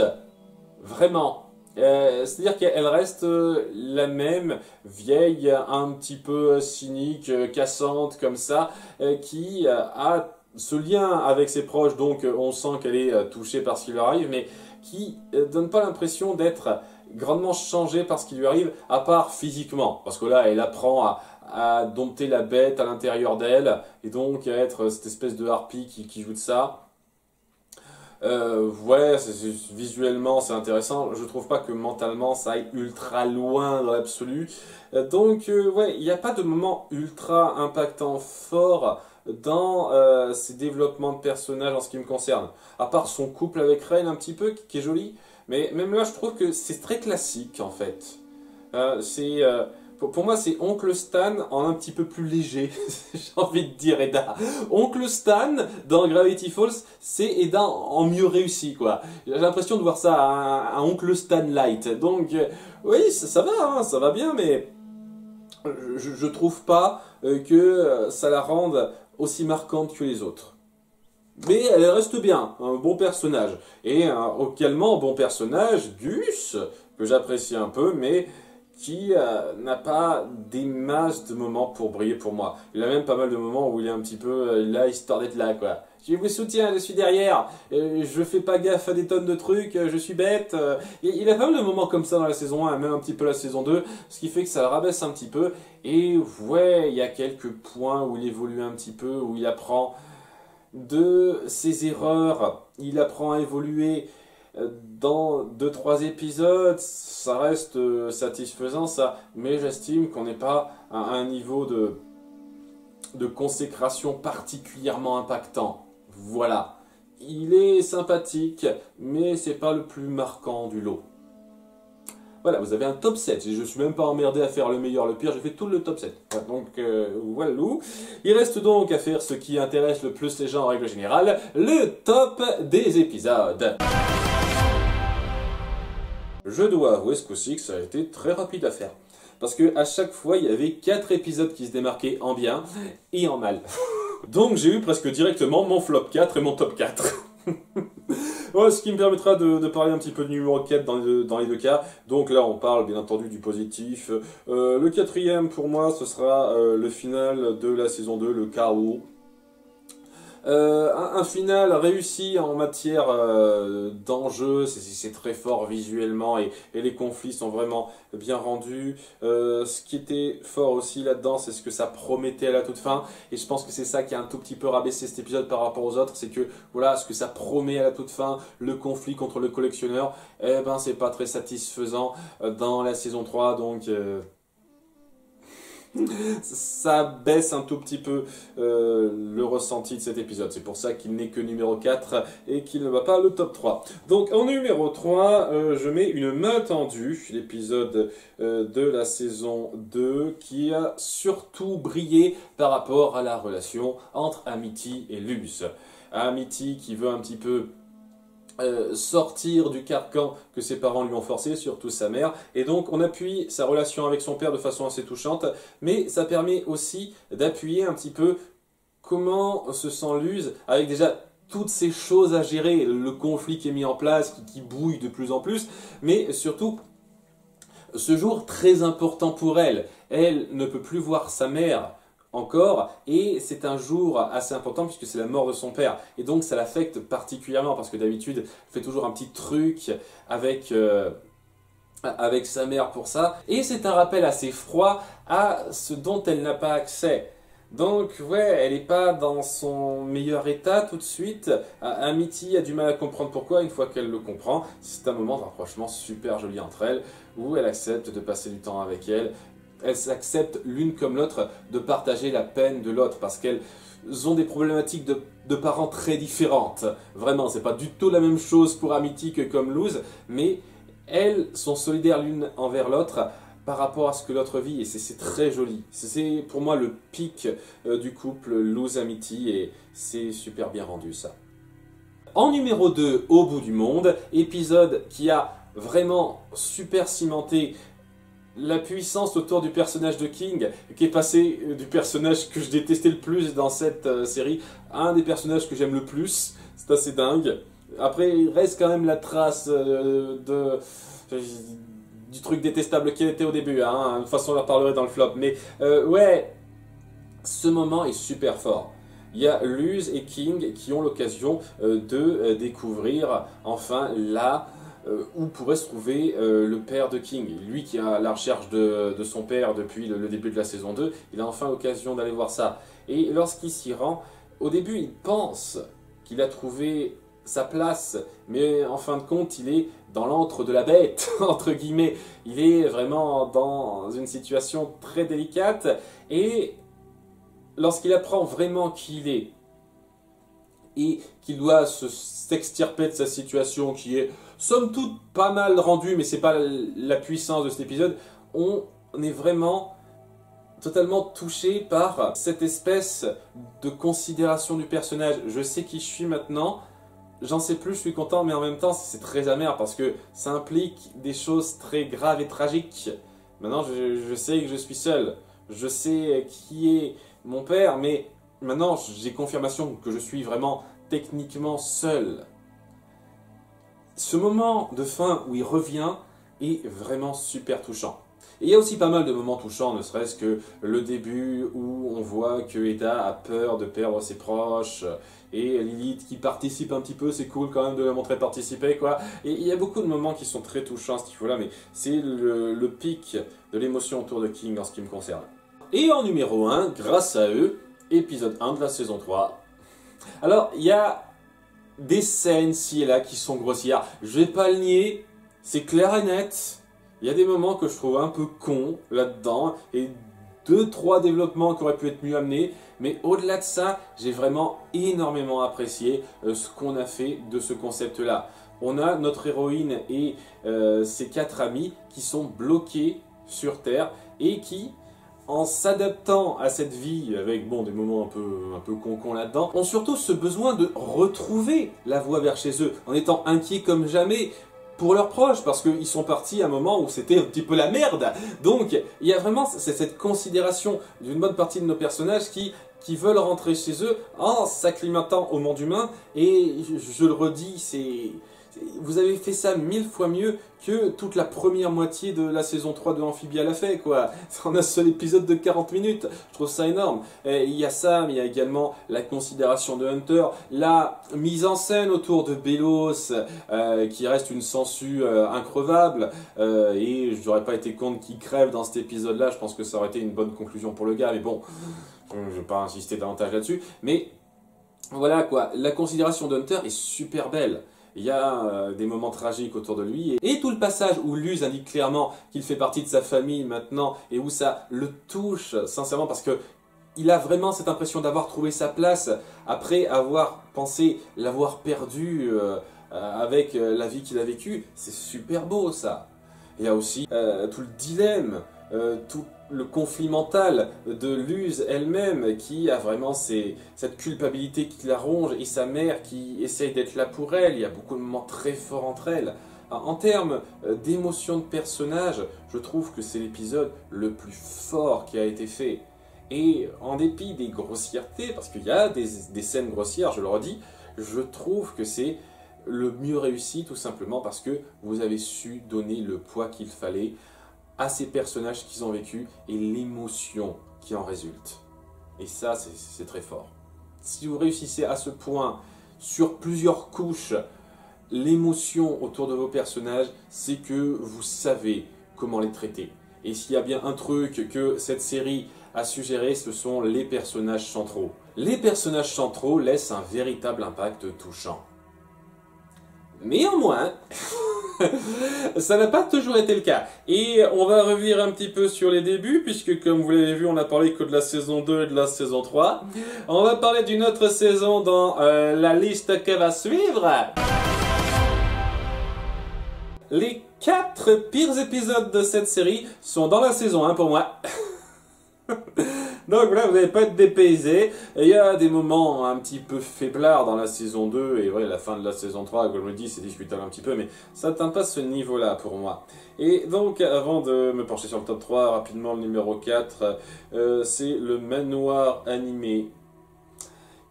Vraiment. C'est-à-dire qu'elle reste la même, vieille, un petit peu cynique, cassante, comme ça, qui a ce lien avec ses proches, donc on sent qu'elle est touchée par ce qui lui arrive, mais qui donne pas l'impression d'être grandement changée par ce qui lui arrive, à part physiquement. Parce que là, elle apprend à dompter la bête à l'intérieur d'elle, et donc à être cette espèce de harpie qui joue de ça. Ouais, visuellement c'est intéressant. Je trouve pas que mentalement ça aille ultra loin dans l'absolu. Ouais, il n'y a pas de moment ultra impactant fort dans ses développements de personnages en ce qui me concerne. À part son couple avec Rain un petit peu, qui est joli. Mais même là, je trouve que c'est très classique en fait. Pour moi, c'est Oncle Stan en un petit peu plus léger, j'ai envie de dire Eda. Oncle Stan, dans Gravity Falls, c'est Eda en mieux réussi, quoi. J'ai l'impression de voir ça à Oncle Stan Light. Donc, oui, ça va, hein, ça va bien, mais je trouve pas que ça la rende aussi marquante que les autres. Mais elle reste bien, un bon personnage. Et également un bon personnage, Gus, que j'apprécie un peu, mais qui n'a pas des masses de moments pour briller pour moi. Il a même pas mal de moments où il est un petit peu là, histoire d'être là, quoi. Je vous soutiens, je suis derrière, je fais pas gaffe à des tonnes de trucs, je suis bête. Il a pas mal de moments comme ça dans la saison 1, même un petit peu la saison 2, ce qui fait que ça le rabaisse un petit peu. Et ouais, il y a quelques points où il évolue un petit peu, où il apprend de ses erreurs, il apprend à évoluer. Dans 2-3 épisodes, ça reste satisfaisant, ça, mais j'estime qu'on n'est pas à un niveau de consécration particulièrement impactant. Voilà. Il est sympathique, mais c'est pas le plus marquant du lot. Voilà, vous avez un top 7. Je suis même pas emmerdé à faire le meilleur, le pire, j'ai fait tout le top 7. Donc, voilà. Il reste donc à faire ce qui intéresse le plus les gens en règle générale, le top des épisodes. Je dois avouer ce coup-ci que ça a été très rapide à faire. Parce que à chaque fois, il y avait 4 épisodes qui se démarquaient en bien et en mal. Donc j'ai eu presque directement mon flop 4 et mon top 4. Ouais, ce qui me permettra de parler un petit peu de numéro 4 dans les deux cas. Donc là, on parle bien entendu du positif. Le quatrième, pour moi, ce sera le final de la saison 2, le chaos. Un final réussi en matière d'enjeu, c'est très fort visuellement et les conflits sont vraiment bien rendus. Ce qui était fort aussi là-dedans, c'est ce que ça promettait à la toute fin, et je pense que c'est ça qui a un tout petit peu rabaissé cet épisode par rapport aux autres, c'est que voilà, ce que ça promet à la toute fin, le conflit contre le collectionneur, eh ben c'est pas très satisfaisant dans la saison 3, donc ça baisse un tout petit peu le ressenti de cet épisode. C'est pour ça qu'il n'est que numéro 4 et qu'il ne va pas le top 3. Donc en numéro 3, je mets Une main tendue, l'épisode de la saison 2 qui a surtout brillé par rapport à la relation entre Amity et Luz. Amity qui veut un petit peu sortir du carcan que ses parents lui ont forcé, surtout sa mère, et donc on appuie sa relation avec son père de façon assez touchante, mais ça permet aussi d'appuyer un petit peu comment se sent Luz avec déjà toutes ces choses à gérer, le conflit qui est mis en place, qui bouille de plus en plus, mais surtout ce jour très important pour elle. Elle ne peut plus voir sa mère encore, et c'est un jour assez important puisque c'est la mort de son père, et donc ça l'affecte particulièrement parce que d'habitude elle fait toujours un petit truc avec sa mère pour ça, et c'est un rappel assez froid à ce dont elle n'a pas accès. Donc ouais, elle n'est pas dans son meilleur état tout de suite. Amity a du mal à comprendre pourquoi. Une fois qu'elle le comprend, c'est un moment de rapprochement super joli entre elles, où elle accepte de passer du temps avec elle. Elles acceptent l'une comme l'autre de partager la peine de l'autre parce qu'elles ont des problématiques de parents très différentes. Vraiment, c'est pas du tout la même chose pour Amity que comme Luz, mais elles sont solidaires l'une envers l'autre par rapport à ce que l'autre vit, et c'est très joli. C'est pour moi le pic du couple Luz-Amity, et c'est super bien rendu ça. En numéro 2, Au bout du monde, épisode qui a vraiment super cimenté la puissance autour du personnage de King, qui est passé du personnage que je détestais le plus dans cette série à un des personnages que j'aime le plus. C'est assez dingue. Après, il reste quand même la trace du truc détestable qu'il était au début. Hein. De toute façon, on en parlerait dans le flop. Mais ouais, ce moment est super fort. Il y a Luz et King qui ont l'occasion de découvrir enfin là où pourrait se trouver le père de King. Lui qui est à la recherche de son père depuis le début de la saison 2, il a enfin l'occasion d'aller voir ça. Et lorsqu'il s'y rend, au début il pense qu'il a trouvé sa place, mais en fin de compte il est dans l'antre de la bête, entre guillemets. Il est vraiment dans une situation très délicate, et lorsqu'il apprend vraiment qui il est, et qu'il doit s'extirper de sa situation qui est somme toute pas mal rendue, mais c'est pas la puissance de cet épisode, on est vraiment totalement touché par cette espèce de considération du personnage. Je sais qui je suis maintenant, j'en sais plus, je suis content, mais en même temps c'est très amer parce que ça implique des choses très graves et tragiques. Maintenant je sais que je suis seul, je sais qui est mon père, mais maintenant j'ai confirmation que je suis vraiment techniquement seul. Ce moment de fin où il revient est vraiment super touchant. Et il y a aussi pas mal de moments touchants, ne serait-ce que le début où on voit que Eda a peur de perdre ses proches, et Lilith qui participe un petit peu, c'est cool quand même de la montrer participer, quoi. Et il y a beaucoup de moments qui sont très touchants à ce niveau-là, mais c'est le pic de l'émotion autour de King en ce qui me concerne. Et en numéro 1, grâce à eux, épisode 1 de la saison 3. Alors, il y a des scènes ci et là qui sont grossières. Je vais pas le nier, c'est clair et net. Il y a des moments que je trouve un peu cons là-dedans, et 2-3 développements qui auraient pu être mieux amenés. Mais au-delà de ça, j'ai vraiment énormément apprécié ce qu'on a fait de ce concept-là. On a notre héroïne et ses 4 amis qui sont bloqués sur Terre et qui, en s'adaptant à cette vie, avec bon, des moments un peu con là-dedans, ont surtout ce besoin de retrouver la voie vers chez eux, en étant inquiets comme jamais pour leurs proches, parce qu'ils sont partis à un moment où c'était un petit peu la merde. Donc, il y a vraiment cette considération d'une bonne partie de nos personnages qui veulent rentrer chez eux en s'acclimatant au monde humain, et je le redis, vous avez fait ça 1000 fois mieux que toute la première moitié de la saison 3 de Amphibia l'a fait, quoi. On a un seul épisode de 40 minutes, je trouve ça énorme. Et il y a ça, mais il y a également la considération de Hunter, la mise en scène autour de Belos, qui reste une sangsue increvable, et je n'aurais pas été contre qu'il crève dans cet épisode-là, je pense que ça aurait été une bonne conclusion pour le gars, mais bon, je ne vais pas insister davantage là-dessus, mais voilà quoi, la considération de Hunter est super belle. il y a des moments tragiques autour de lui. Et tout le passage où Luz indique clairement qu'il fait partie de sa famille maintenant et où ça le touche sincèrement parce que il a vraiment cette impression d'avoir trouvé sa place après avoir pensé l'avoir perdu avec la vie qu'il a vécue. C'est super beau ça. Il y a aussi tout le dilemme, tout le conflit mental de Luz elle-même qui a vraiment cette culpabilité qui la ronge et sa mère qui essaye d'être là pour elle. Il y a beaucoup de moments très forts entre elles. En termes d'émotion de personnage, je trouve que c'est l'épisode le plus fort qui a été fait. Et en dépit des grossièretés, parce qu'il y a des scènes grossières, je le redis, je trouve que c'est le mieux réussi tout simplement parce que vous avez su donner le poids qu'il fallait à ces personnages qu'ils ont vécu et l'émotion qui en résulte. Et ça, c'est très fort. Si vous réussissez à ce point, sur plusieurs couches, l'émotion autour de vos personnages, c'est que vous savez comment les traiter. Et s'il y a bien un truc que cette série a suggéré, ce sont les personnages centraux. Les personnages centraux laissent un véritable impact touchant. Néanmoins, ça n'a pas toujours été le cas. Et on va revenir un petit peu sur les débuts, puisque comme vous l'avez vu, on n'a parlé que de la saison 2 et de la saison 3. On va parler d'une autre saison dans la liste qui va suivre. Les 4 pires épisodes de cette série sont dans la saison 1 pour moi. Donc là, vous n'allez pas être dépaysé. Il y a des moments un petit peu faiblards dans la saison 2, et ouais, la fin de la saison 3, comme je me dis, c'est discutable un petit peu, mais ça n'atteint pas ce niveau-là pour moi. Et donc, avant de me pencher sur le top 3, rapidement, le numéro 4, c'est le manoir animé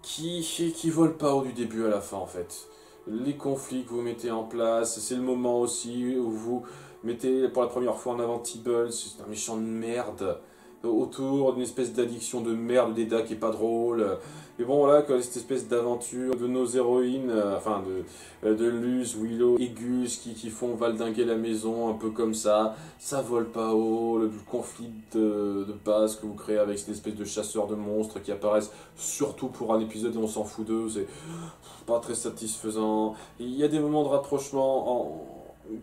qui vole pas haut du début à la fin, en fait. Les conflits que vous mettez en place, c'est le moment aussi où vous mettez pour la première fois en avant Tibble, c'est un méchant de merde, autour d'une espèce d'addiction de merde d'Eda qui est pas drôle. Et bon voilà, cette espèce d'aventure de nos héroïnes, enfin de Luz, Willow et Gus qui font valdinguer la maison un peu comme ça vole pas haut, le conflit de base que vous créez avec cette espèce de chasseurs de monstres qui apparaissent surtout pour un épisode et on s'en fout d'eux, c'est pas très satisfaisant. Il y a des moments de rapprochement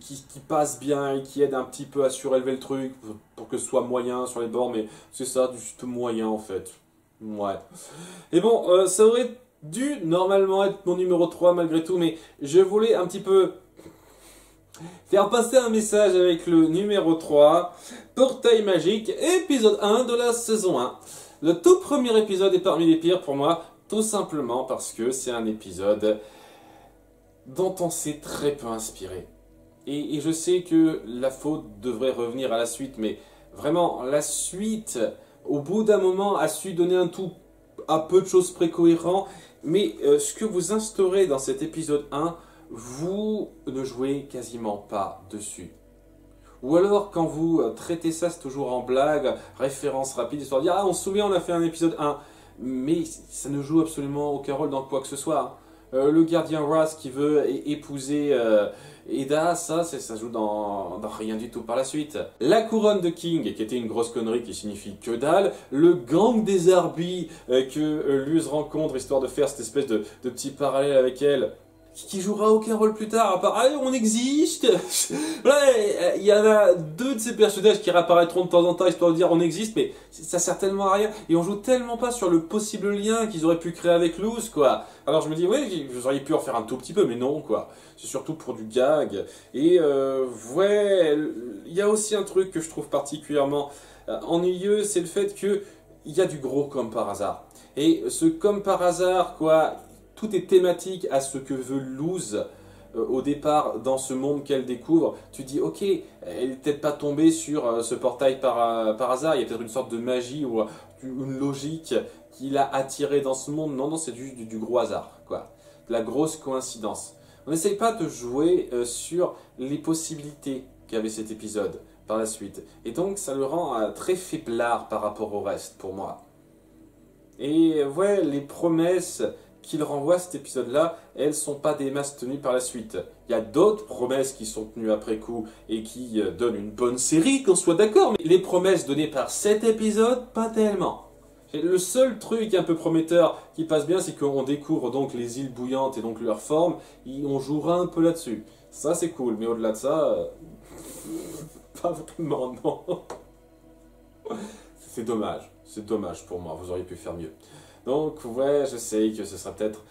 qui passent bien et qui aident un petit peu à surélever le truc pour que ce soit moyen sur les bords, mais c'est ça, juste moyen en fait. Ouais. Et bon, ça aurait dû normalement être mon numéro 3 malgré tout, mais je voulais un petit peu faire passer un message avec le numéro 3, Portail Magique, épisode 1 de la saison 1. Le tout premier épisode est parmi les pires pour moi, tout simplement parce que c'est un épisode dont on s'est très peu inspiré. Et je sais que la faute devrait revenir à la suite, mais vraiment, la suite, au bout d'un moment, a su donner un tout à peu de choses précohérents, mais ce que vous instaurez dans cet épisode 1, vous ne jouez quasiment pas dessus. Ou alors, quand vous traitez ça, c'est toujours en blague, référence rapide, histoire de dire « Ah, on se souvient, on a fait un épisode 1 », mais ça ne joue absolument aucun rôle dans quoi que ce soit. Le gardien Ras qui veut épouser Eda, ça joue dans rien du tout par la suite. La couronne de King, qui était une grosse connerie qui signifie que dalle. Le gang des Arbis que Luz rencontre, histoire de faire cette espèce de petit parallèle avec elle, qui jouera aucun rôle plus tard, à part « Ah, on existe !» Il y en a 2 de ces personnages qui réapparaîtront de temps en temps, histoire de dire « On existe », mais ça sert tellement à rien. Et on joue tellement pas sur le possible lien qu'ils auraient pu créer avec Luz, quoi. Alors je me dis « Oui, vous auriez pu en faire un tout petit peu, mais non, quoi. » C'est surtout pour du gag. Et ouais, il y a aussi un truc que je trouve particulièrement ennuyeux, c'est le fait qu'il y a du gros comme par hasard. Et ce comme par hasard, quoi... Tout est thématique à ce que veut Luz au départ dans ce monde qu'elle découvre. Tu dis, ok, elle n'est peut-être pas tombée sur ce portail par hasard, il y a peut-être une sorte de magie ou une logique qui l'a attirée dans ce monde. Non, c'est du gros hasard, quoi. De la grosse coïncidence. On n'essaye pas de jouer sur les possibilités qu'avait cet épisode par la suite. Et donc, ça le rend très faiblard par rapport au reste, pour moi. Et ouais, les promesses qu'il renvoie cet épisode-là, elles sont pas des masses tenues par la suite. Il y a d'autres promesses qui sont tenues après coup et qui donnent une bonne série, qu'on soit d'accord, mais les promesses données par cet épisode, pas tellement. Et le seul truc un peu prometteur qui passe bien, c'est qu'on découvre donc les îles bouillantes et donc leur forme, et on jouera un peu là-dessus. Ça c'est cool, mais au-delà de ça, pas vraiment, non. C'est dommage pour moi, vous auriez pu faire mieux. Donc ouais, je sais que ce sera peut-être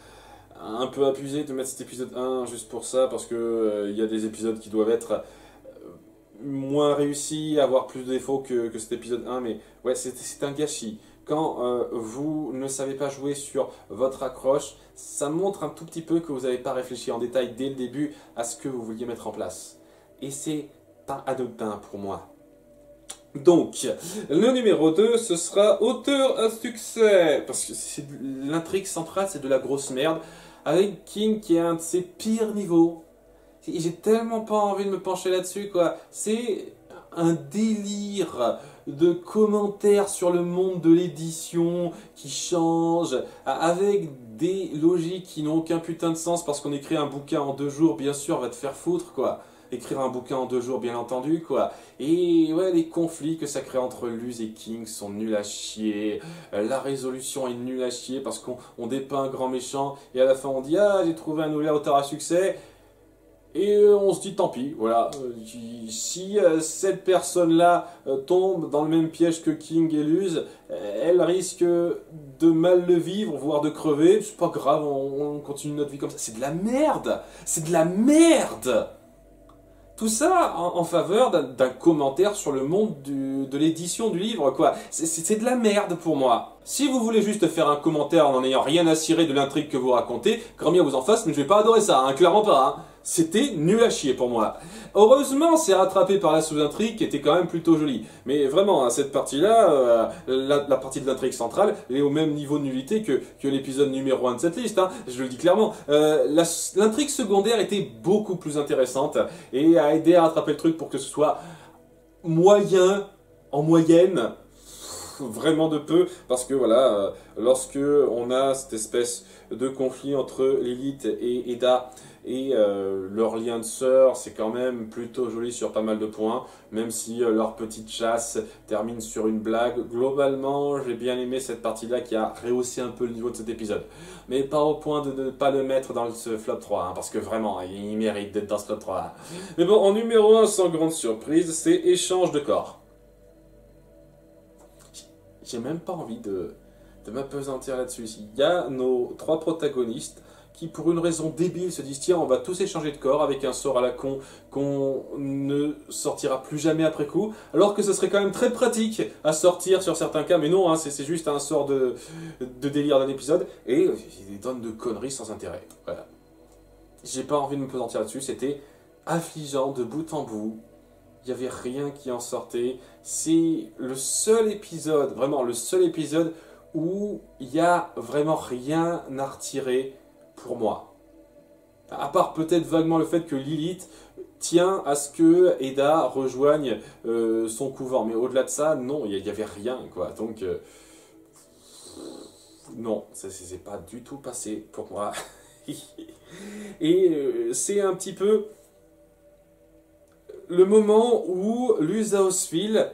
un peu abusé de mettre cet épisode 1 juste pour ça, parce que y a des épisodes qui doivent être moins réussis, avoir plus de défauts que cet épisode 1, mais ouais, c'est un gâchis. Quand vous ne savez pas jouer sur votre accroche, ça montre un tout petit peu que vous n'avez pas réfléchi en détail dès le début à ce que vous vouliez mettre en place. Et c'est pas anodin pour moi. Donc, le numéro 2, ce sera Auteur à succès. Parce que l'intrigue centrale, c'est de la grosse merde. Avec King qui est un de ses pires niveaux. J'ai tellement pas envie de me pencher là-dessus, quoi. C'est un délire de commentaires sur le monde de l'édition qui change, avec des logiques qui n'ont aucun putain de sens, parce qu'on écrit un bouquin en 2 jours, bien sûr, va te faire foutre, quoi. Écrire un bouquin en 2 jours, bien entendu, quoi. Et ouais, les conflits que ça crée entre Luz et King sont nuls à chier. La résolution est nulle à chier, parce qu'on dépeint un grand méchant, et à la fin on dit « Ah, j'ai trouvé un nouvel auteur à succès », et on se dit tant pis, voilà, si cette personne-là tombe dans le même piège que King et Luz, elle risque de mal le vivre, voire de crever, c'est pas grave, on continue notre vie comme ça. C'est de la merde. C'est de la merde. Tout ça en faveur d'un commentaire sur le monde de l'édition du livre, quoi. C'est de la merde pour moi. Si vous voulez juste faire un commentaire en n'en ayant rien à cirer de l'intrigue que vous racontez, grand bien vous en fasse, mais je vais pas adorer ça, hein, clairement pas, hein. C'était nul à chier pour moi. Heureusement, c'est rattrapé par la sous-intrigue qui était quand même plutôt jolie. Mais vraiment, hein, cette partie-là, la partie de l'intrigue centrale, elle est au même niveau de nullité que l'épisode numéro 1 de cette liste, hein, je le dis clairement. L'intrigue secondaire était beaucoup plus intéressante et a aidé à rattraper le truc pour que ce soit moyen, en moyenne, vraiment de peu, parce que voilà, lorsque on a cette espèce de conflit entre Lilith et Eda et leur lien de sœur, c'est quand même plutôt joli sur pas mal de points, même si leur petite chasse termine sur une blague. Globalement, j'ai bien aimé cette partie-là qui a rehaussé un peu le niveau de cet épisode, mais pas au point de ne pas le mettre dans ce flop 3, hein, parce que vraiment, il mérite d'être dans ce flop 3. Mais bon, en numéro 1, sans grande surprise, c'est Échange de corps. J'ai même pas envie de m'apesantir là-dessus. Il y a nos 3 protagonistes qui, pour une raison débile, se disent « Tiens, on va tous échanger de corps avec un sort à la con qu'on ne sortira plus jamais après coup. » Alors que ce serait quand même très pratique à sortir sur certains cas. Mais non, hein, c'est juste un sort de délire d'un épisode. Et il y a des tonnes de conneries sans intérêt. Voilà. J'ai pas envie de me pesantir là-dessus. C'était affligeant de bout en bout. Il n'y avait rien qui en sortait. C'est le seul épisode, vraiment le seul épisode où il n'y a vraiment rien à retirer pour moi. À part peut-être vaguement le fait que Lilith tient à ce que Eda rejoigne son couvent. Mais au-delà de ça, non, il n'y avait rien, quoi. Donc, non, ça s'est pas du tout passé pour moi. Et c'est un petit peu le moment où Luz Hausfil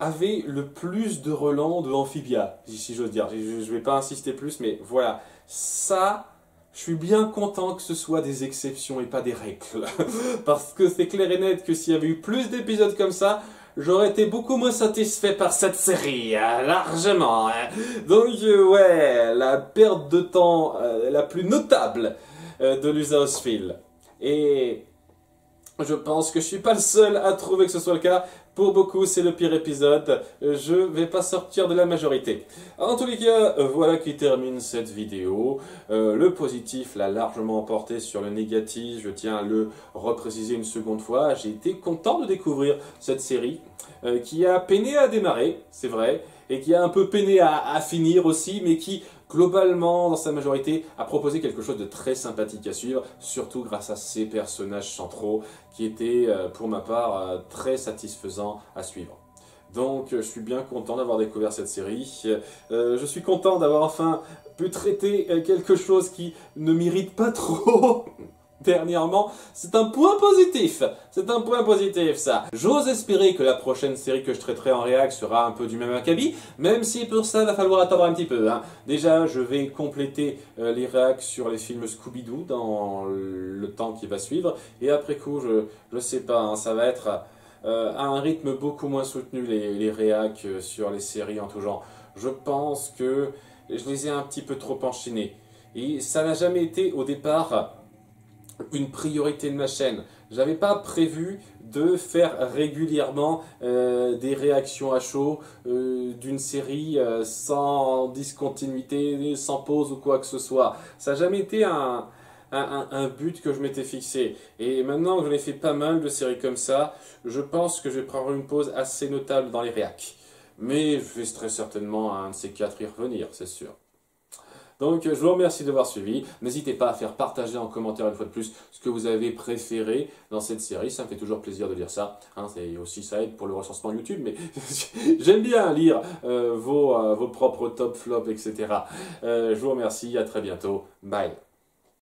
avait le plus de relents de Amphibia, si j'ose dire. Je ne vais pas insister plus, mais voilà. Ça, je suis bien content que ce soit des exceptions et pas des règles. Parce que c'est clair et net que s'il y avait eu plus d'épisodes comme ça, j'aurais été beaucoup moins satisfait par cette série, hein, largement. Hein. Donc, ouais, la perte de temps la plus notable de Luz Hausfil. Et je pense que je suis pas le seul à trouver que ce soit le cas. Pour beaucoup, c'est le pire épisode. Je vais pas sortir de la majorité. En tous les cas, voilà qui termine cette vidéo. Le positif l'a largement emporté sur le négatif. Je tiens à le repréciser une seconde fois. J'ai été content de découvrir cette série qui a peiné à démarrer, c'est vrai, et qui a un peu peiné à finir aussi, mais qui, globalement, dans sa majorité, a proposé quelque chose de très sympathique à suivre, surtout grâce à ses personnages centraux, qui étaient, pour ma part, très satisfaisants à suivre. Donc, je suis bien content d'avoir découvert cette série. Je suis content d'avoir enfin pu traiter quelque chose qui ne m'irrite pas trop. dernièrement, c'est un point positif. C'est un point positif, ça. J'ose espérer que la prochaine série que je traiterai en réac sera un peu du même acabit, même si pour ça, il va falloir attendre un petit peu. Hein. Déjà, je vais compléter les réacs sur les films Scooby-Doo dans le temps qui va suivre. Et après coup, je sais pas, hein, ça va être à un rythme beaucoup moins soutenu, les réacs sur les séries en tout genre. Je pense que je les ai un petit peu trop enchaînés. Et ça n'a jamais été, au départ, une priorité de ma chaîne. J'avais pas prévu de faire régulièrement des réactions à chaud d'une série sans discontinuité, sans pause ou quoi que ce soit. Ça n'a jamais été un but que je m'étais fixé. Et maintenant que j'en ai fait pas mal de séries comme ça, je pense que je vais prendre une pause assez notable dans les réacs. Mais je vais très certainement un de ces quatre y revenir, c'est sûr. Donc je vous remercie d'avoir suivi. N'hésitez pas à faire partager en commentaire une fois de plus ce que vous avez préféré dans cette série. Ça me fait toujours plaisir de lire ça. Hein, aussi, ça aide pour le recensement YouTube. Mais j'aime bien lire vos propres top flops, etc. Je vous remercie. À très bientôt. Bye.